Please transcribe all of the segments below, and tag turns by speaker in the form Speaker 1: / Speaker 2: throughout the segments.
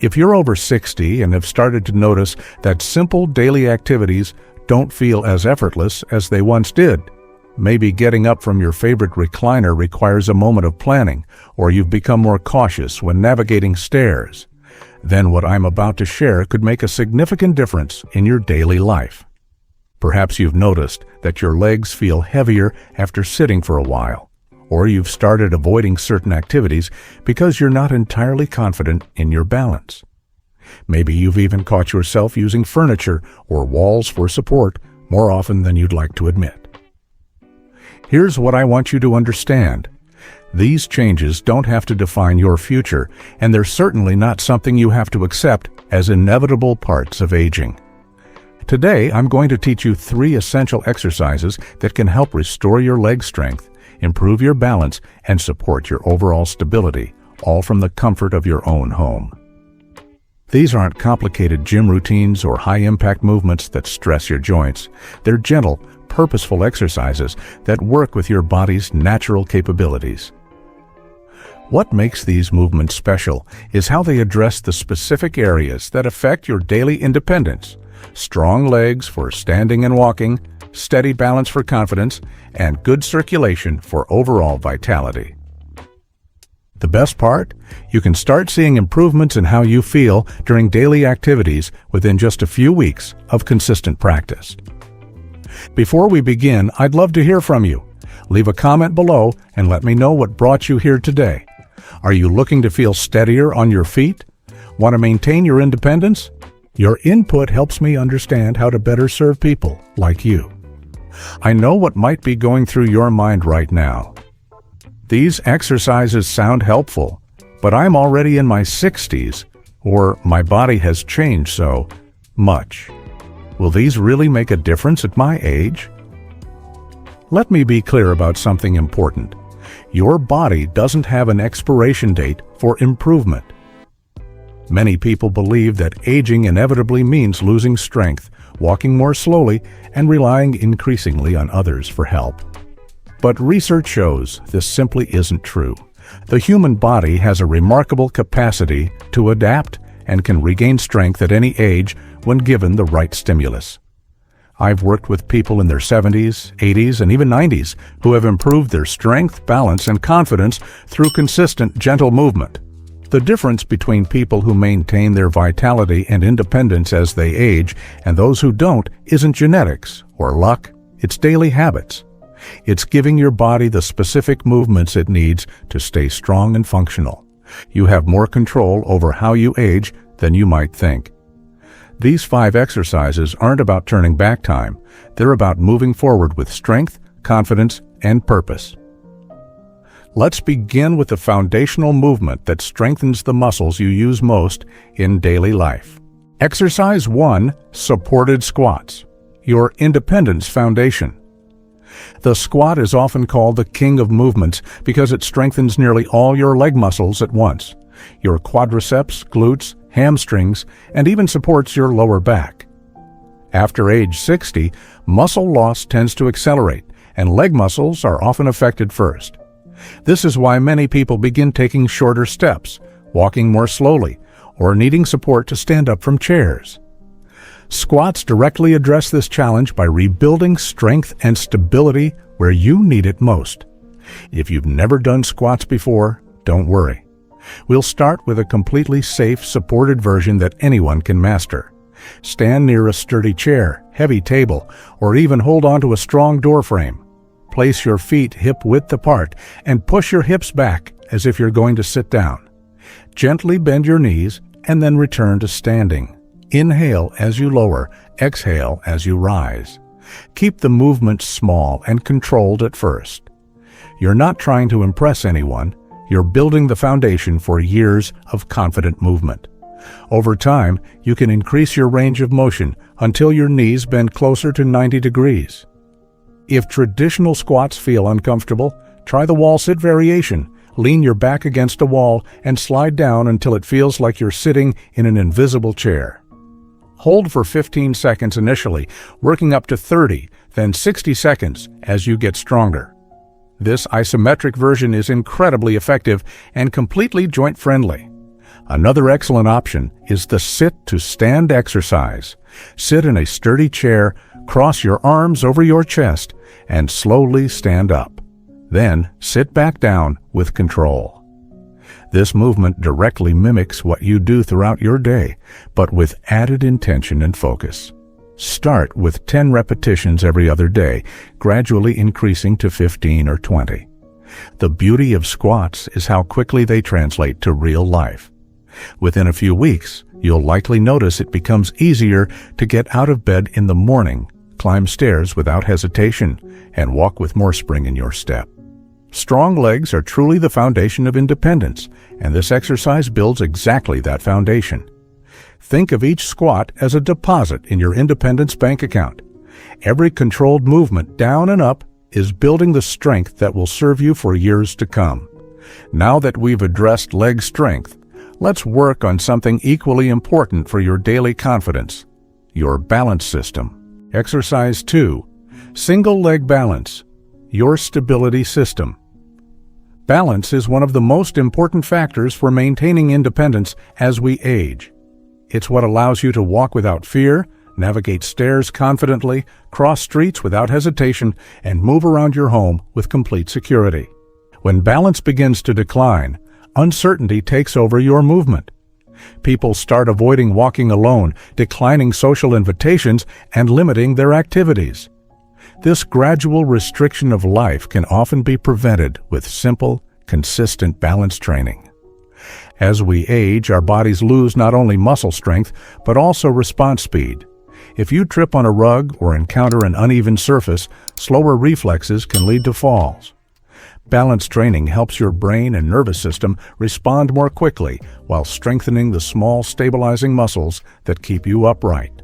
Speaker 1: If you're over 60 and have started to notice that simple daily activities don't feel as effortless as they once did, maybe getting up from your favorite recliner requires a moment of planning, or you've become more cautious when navigating stairs, then what I'm about to share could make a significant difference in your daily life. Perhaps you've noticed that your legs feel heavier after sitting for a while, or you've started avoiding certain activities because you're not entirely confident in your balance. Maybe you've even caught yourself using furniture or walls for support more often than you'd like to admit. Here's what I want you to understand. These changes don't have to define your future, and they're certainly not something you have to accept as inevitable parts of aging. Today, I'm going to teach you 3 essential exercises that can help restore your leg strength, improve your balance, and support your overall stability, all from the comfort of your own home. These aren't complicated gym routines or high-impact movements that stress your joints. They're gentle, purposeful exercises that work with your body's natural capabilities. What makes these movements special is how they address the specific areas that affect your daily independence: strong legs for standing and walking, steady balance for confidence, and good circulation for overall vitality. The best part? You can start seeing improvements in how you feel during daily activities within just a few weeks of consistent practice. Before we begin, I'd love to hear from you. Leave a comment below and let me know what brought you here today. Are you looking to feel steadier on your feet? Want to maintain your independence? Your input helps me understand how to better serve people like you. I know what might be going through your mind right now. These exercises sound helpful, but I'm already in my 60s, or my body has changed so much. Will these really make a difference at my age? Let me be clear about something important. Your body doesn't have an expiration date for improvement. Many people believe that aging inevitably means losing strength, walking more slowly, and relying increasingly on others for help. But research shows this simply isn't true. The human body has a remarkable capacity to adapt and can regain strength at any age when given the right stimulus. I've worked with people in their 70s, 80s, and even 90s who have improved their strength, balance, and confidence through consistent, gentle movement. The difference between people who maintain their vitality and independence as they age and those who don't isn't genetics or luck, it's daily habits. It's giving your body the specific movements it needs to stay strong and functional. You have more control over how you age than you might think. These 5 exercises aren't about turning back time. They're about moving forward with strength, confidence, and purpose. Let's begin with the foundational movement that strengthens the muscles you use most in daily life. Exercise 1, supported squats, your independence foundation. The squat is often called the king of movements because it strengthens nearly all your leg muscles at once, your quadriceps, glutes, hamstrings, and even supports your lower back. After age 60, muscle loss tends to accelerate, and leg muscles are often affected first. This is why many people begin taking shorter steps, walking more slowly, or needing support to stand up from chairs. Squats directly address this challenge by rebuilding strength and stability where you need it most. If you've never done squats before, don't worry. We'll start with a completely safe, supported version that anyone can master. Stand near a sturdy chair, heavy table, or even hold onto a strong door frame. Place your feet hip-width apart and push your hips back as if you're going to sit down. Gently bend your knees and then return to standing. Inhale as you lower, exhale as you rise. Keep the movement small and controlled at first. You're not trying to impress anyone. You're building the foundation for years of confident movement. Over time, you can increase your range of motion until your knees bend closer to 90 degrees. If traditional squats feel uncomfortable, try the wall sit variation. Lean your back against a wall and slide down until it feels like you're sitting in an invisible chair. Hold for 15 seconds initially, working up to 30, then 60 seconds as you get stronger. This isometric version is incredibly effective and completely joint-friendly. Another excellent option is the sit-to-stand exercise. Sit in a sturdy chair, cross your arms over your chest, and slowly stand up. Then sit back down with control. This movement directly mimics what you do throughout your day, but with added intention and focus. Start with 10 repetitions every other day, gradually increasing to 15 or 20. The beauty of squats is how quickly they translate to real life. Within a few weeks, you'll likely notice it becomes easier to get out of bed in the morning, climb stairs without hesitation, and walk with more spring in your step. Strong legs are truly the foundation of independence, and this exercise builds exactly that foundation. Think of each squat as a deposit in your independence bank account. Every controlled movement down and up is building the strength that will serve you for years to come. Now that we've addressed leg strength, let's work on something equally important for your daily confidence: your balance system. Exercise 2. Single leg balance. Your stability system. Balance is one of the most important factors for maintaining independence as we age. It's what allows you to walk without fear, navigate stairs confidently, cross streets without hesitation, and move around your home with complete security. When balance begins to decline, uncertainty takes over your movement. People start avoiding walking alone, declining social invitations, and limiting their activities. This gradual restriction of life can often be prevented with simple, consistent balance training. As we age, our bodies lose not only muscle strength, but also response speed. If you trip on a rug or encounter an uneven surface, slower reflexes can lead to falls. Balance training helps your brain and nervous system respond more quickly while strengthening the small stabilizing muscles that keep you upright.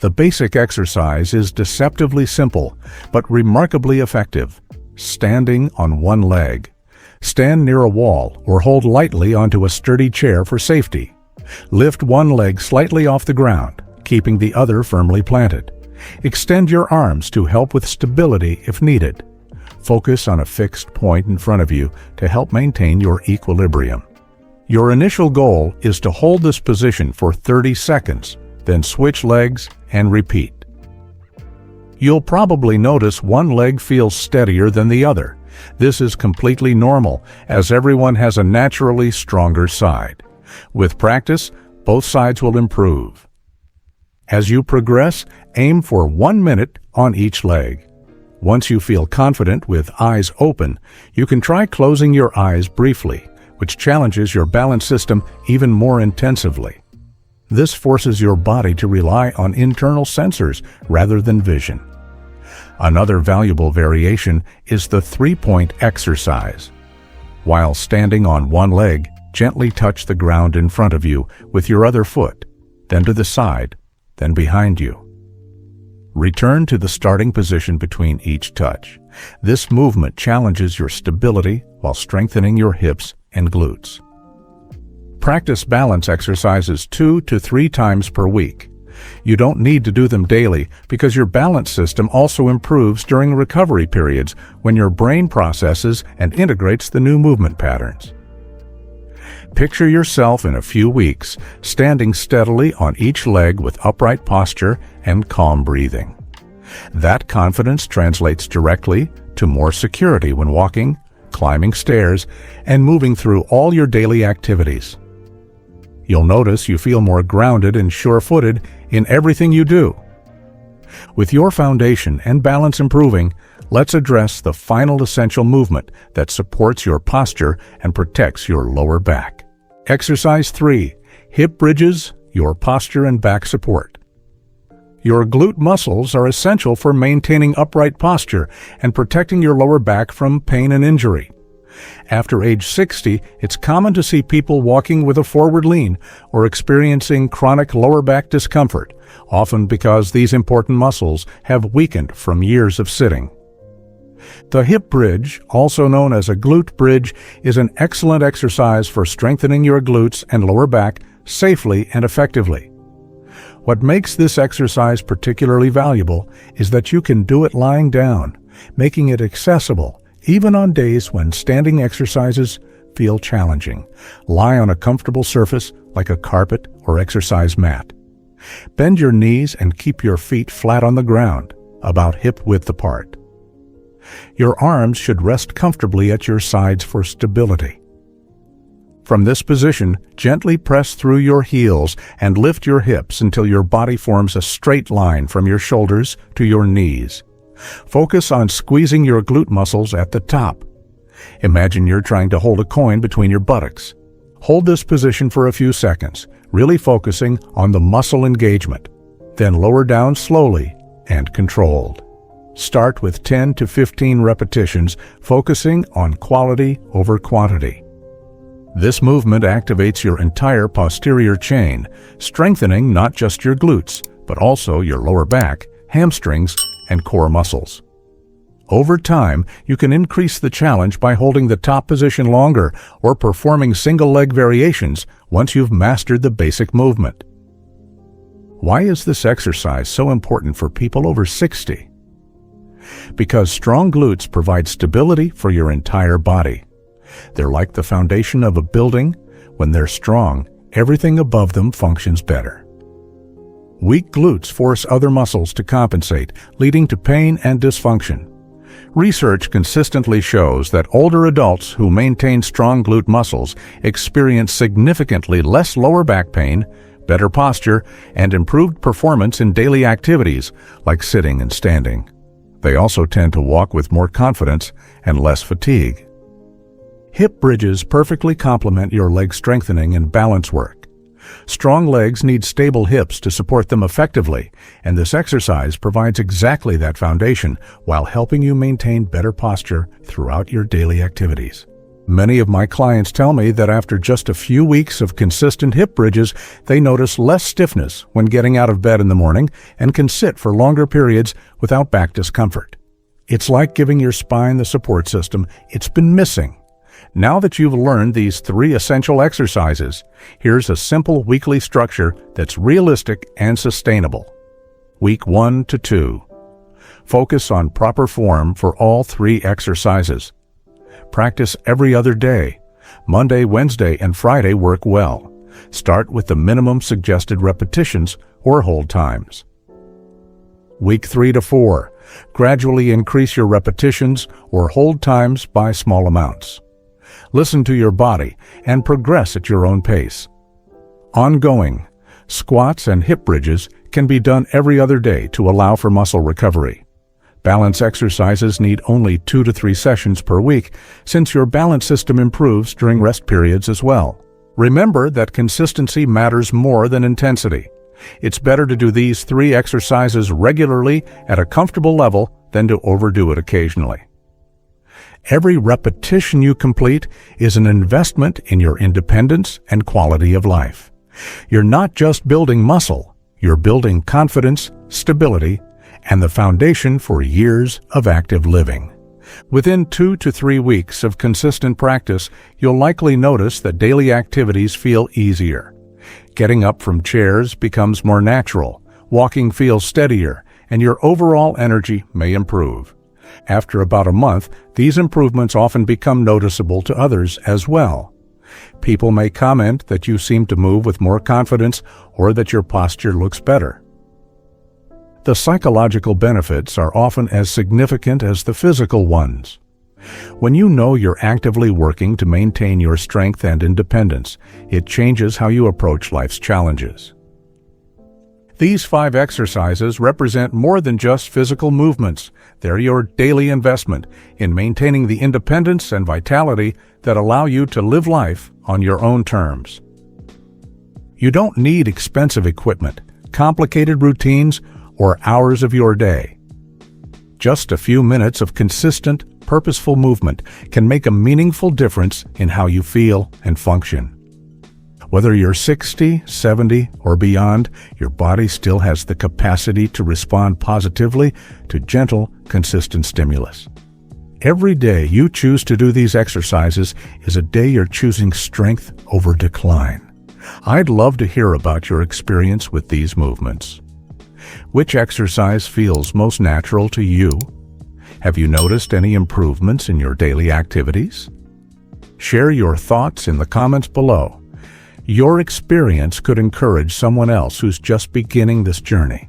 Speaker 1: The basic exercise is deceptively simple, but remarkably effective. Standing on one leg. Stand near a wall or hold lightly onto a sturdy chair for safety. Lift one leg slightly off the ground, keeping the other firmly planted. Extend your arms to help with stability if needed. Focus on a fixed point in front of you to help maintain your equilibrium. Your initial goal is to hold this position for 30 seconds, then switch legs and repeat. You'll probably notice one leg feels steadier than the other. This is completely normal, as everyone has a naturally stronger side. With practice, both sides will improve. As you progress, aim for 1 minute on each leg. Once you feel confident with eyes open, you can try closing your eyes briefly, which challenges your balance system even more intensively. This forces your body to rely on internal sensors rather than vision. Another valuable variation is the 3-point exercise. While standing on one leg, gently touch the ground in front of you with your other foot, then to the side, then behind you. Return to the starting position between each touch. This movement challenges your stability while strengthening your hips and glutes. Practice balance exercises 2 to 3 times per week. You don't need to do them daily because your balance system also improves during recovery periods when your brain processes and integrates the new movement patterns. Picture yourself in a few weeks, standing steadily on each leg with upright posture and calm breathing. That confidence translates directly to more security when walking, climbing stairs, and moving through all your daily activities. You'll notice you feel more grounded and sure-footed in everything you do. With your foundation and balance improving, let's address the final essential movement that supports your posture and protects your lower back. Exercise 3. Hip bridges, your posture and back support. Your glute muscles are essential for maintaining upright posture and protecting your lower back from pain and injury. After age 60, it's common to see people walking with a forward lean or experiencing chronic lower back discomfort, often because these important muscles have weakened from years of sitting. The hip bridge, also known as a glute bridge, is an excellent exercise for strengthening your glutes and lower back safely and effectively. What makes this exercise particularly valuable is that you can do it lying down, making it accessible even on days when standing exercises feel challenging, lie on a comfortable surface like a carpet or exercise mat. Bend your knees and keep your feet flat on the ground, about hip-width apart. Your arms should rest comfortably at your sides for stability. From this position, gently press through your heels and lift your hips until your body forms a straight line from your shoulders to your knees. Focus on squeezing your glute muscles at the top. Imagine you're trying to hold a coin between your buttocks. Hold this position for a few seconds, really focusing on the muscle engagement. Then lower down slowly and controlled. Start with 10 to 15 repetitions, focusing on quality over quantity. This movement activates your entire posterior chain, strengthening not just your glutes, but also your lower back, hamstrings, and core muscles. Over time, you can increase the challenge by holding the top position longer or performing single leg variations once you've mastered the basic movement. Why is this exercise so important for people over 60? Because strong glutes provide stability for your entire body. They're like the foundation of a building. When they're strong, everything above them functions better. Weak glutes force other muscles to compensate, leading to pain and dysfunction. Research consistently shows that older adults who maintain strong glute muscles experience significantly less lower back pain, better posture, and improved performance in daily activities like sitting and standing. They also tend to walk with more confidence and less fatigue. Hip bridges perfectly complement your leg strengthening and balance work. Strong legs need stable hips to support them effectively, and this exercise provides exactly that foundation while helping you maintain better posture throughout your daily activities. Many of my clients tell me that after just a few weeks of consistent hip bridges, they notice less stiffness when getting out of bed in the morning and can sit for longer periods without back discomfort. It's like giving your spine the support system it's been missing. Now that you've learned these 3 essential exercises, here's a simple weekly structure that's realistic and sustainable. Week 1 to 2. Focus on proper form for all 3 exercises. Practice every other day. Monday, Wednesday, and Friday work well. Start with the minimum suggested repetitions or hold times. Week 3 to 4. Gradually increase your repetitions or hold times by small amounts. Listen to your body and progress at your own pace. Ongoing, squats and hip bridges can be done every other day to allow for muscle recovery. Balance exercises need only 2 to 3 sessions per week, since your balance system improves during rest periods as well. Remember that consistency matters more than intensity. It's better to do these 3 exercises regularly at a comfortable level than to overdo it occasionally. Every repetition you complete is an investment in your independence and quality of life. You're not just building muscle, you're building confidence, stability, and the foundation for years of active living. Within 2 to 3 weeks of consistent practice, you'll likely notice that daily activities feel easier. Getting up from chairs becomes more natural, walking feels steadier, and your overall energy may improve. After about a month, these improvements often become noticeable to others as well. People may comment that you seem to move with more confidence or that your posture looks better. The psychological benefits are often as significant as the physical ones. When you know you're actively working to maintain your strength and independence, it changes how you approach life's challenges. These 5 exercises represent more than just physical movements. They're your daily investment in maintaining the independence and vitality that allow you to live life on your own terms. You don't need expensive equipment, complicated routines, or hours of your day. Just a few minutes of consistent, purposeful movement can make a meaningful difference in how you feel and function. Whether you're 60, 70, or beyond, your body still has the capacity to respond positively to gentle, consistent stimulus. Every day you choose to do these exercises is a day you're choosing strength over decline. I'd love to hear about your experience with these movements. Which exercise feels most natural to you? Have you noticed any improvements in your daily activities? Share your thoughts in the comments below. Your experience could encourage someone else who's just beginning this journey.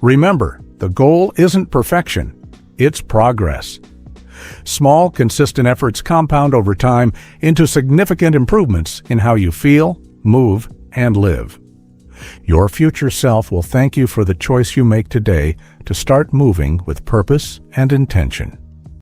Speaker 1: Remember, the goal isn't perfection, it's progress. Small, consistent efforts compound over time into significant improvements in how you feel, move, and live. Your future self will thank you for the choice you make today to start moving with purpose and intention.